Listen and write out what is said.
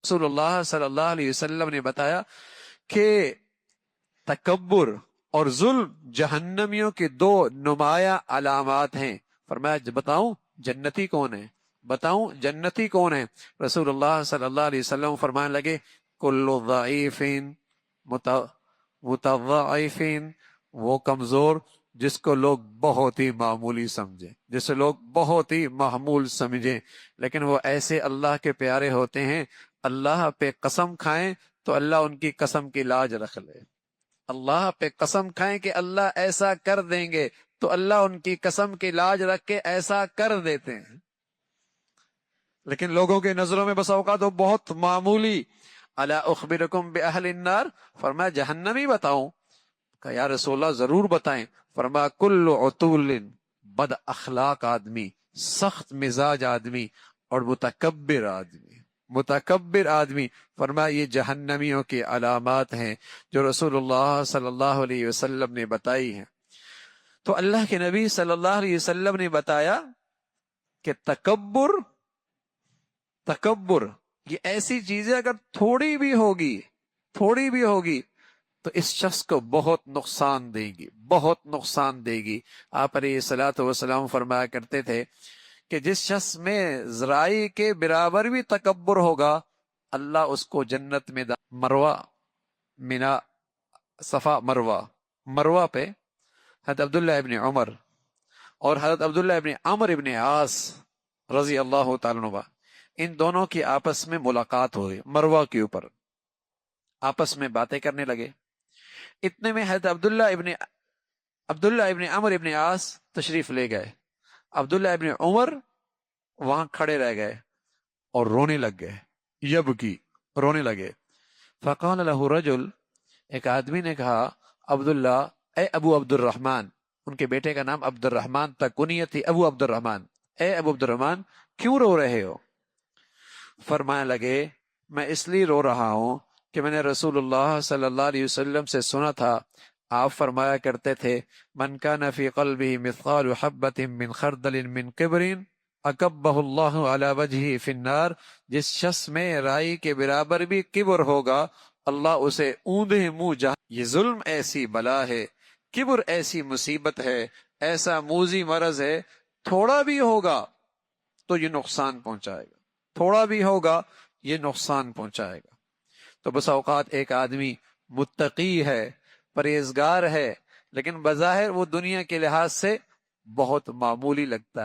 رسول اللہ صلی اللہ علیہ وسلم نے بتایا کہ تکبر اور ظلم جہنمیوں کے دو نمایاں علامات ہیں۔ فرمایا بتاؤں جنتی کون ہے، بتاؤں جنتی کون ہے؟ رسول اللہ صلی اللہ علیہ وسلم فرمانے لگے کل ضعیف متضعفین، وہ کمزور جس کو لوگ بہت ہی معمولی سمجھیں، جسے لوگ بہت ہی معمول سمجھیں، لیکن وہ ایسے اللہ کے پیارے ہوتے ہیں، اللہ پہ قسم کھائیں تو اللہ ان کی قسم کی لاج رکھ لے، اللہ پہ قسم کھائیں کہ اللہ ایسا کر دیں گے تو اللہ ان کی قسم کی لاج رکھ کے ایسا کر دیتے ہیں۔ لیکن لوگوں کے نظروں میں بس اوقات وہ بہت معمولی۔ الا اخبرکم باہل النار، فرمایا جہنمی بتاؤں؟ کہ یا رسول اللہ ضرور بتائیں۔ فرمایا کل عتول، بد اخلاق آدمی، سخت مزاج آدمی، اور متکبر آدمی، متکبر آدمی۔ فرمایا یہ جہنمیوں کی علامات ہیں جو رسول اللہ صلی اللہ علیہ وسلم نے بتائی ہیں۔ تو اللہ کے نبی صلی اللہ علیہ وسلم نے بتایا کہ تکبر یہ ایسی چیزیں اگر تھوڑی بھی ہوگی تو اس شخص کو بہت نقصان دے گی، بہت نقصان دے گی۔ آپ علیہ الصلوۃ والسلام فرمایا کرتے تھے کہ جس شخص میں ذرائی کے برابر بھی تکبر ہوگا اللہ اس کو جنت میں مروہ، منا، صفا مروہ پہ حضرت عبداللہ ابن عمر اور حضرت عبداللہ ابن عمر ابن عاص رضی اللہ تعالیٰ عنہ، ان دونوں کی آپس میں ملاقات ہو گئی مروہ کے اوپر، آپس میں باتیں کرنے لگے۔ اتنے میں حضرت عبداللہ ابن عمر ابن عاص تشریف لے گئے، عبداللہ ابن عمر وہاں کھڑے رہ گئے اور رونے لگ گئے، یبکی، رونے لگے۔ فقال له رجل، ایک آدمی نے کہا عبداللہ، اے ابو عبد الرحمن، ان کے بیٹے کا نام عبد الرحمن تھا، کنیت تھی ابو عبد الرحمن، اے ابو عبد الرحمن کیوں رو رہے ہو؟ فرمانے لگے میں اس لیے رو رہا ہوں کہ میں نے رسول اللہ صلی اللہ علیہ وسلم سے سنا تھا، آپ فرمایا کرتے تھے من کان فی قلبہ مثقال حبۃ من خردل من کبر اکبہ اللہ علی وجہہ فی النار، جس شخص میں رائی کے برابر بھی کبر ہوگا اللہ اسے اوندے منہ جہنم۔ یہ ظلم ایسی بلا ہے، کبر ایسی مصیبت ہے، ایسا موذی مرض ہے، تھوڑا بھی ہوگا تو یہ نقصان پہنچائے گا، تھوڑا بھی ہوگا یہ نقصان پہنچائے گا۔ تو بس اوقات ایک آدمی متقی ہے، پرہیزگار ہے، لیکن بظاہر وہ دنیا کے لحاظ سے بہت معمولی لگتا ہے۔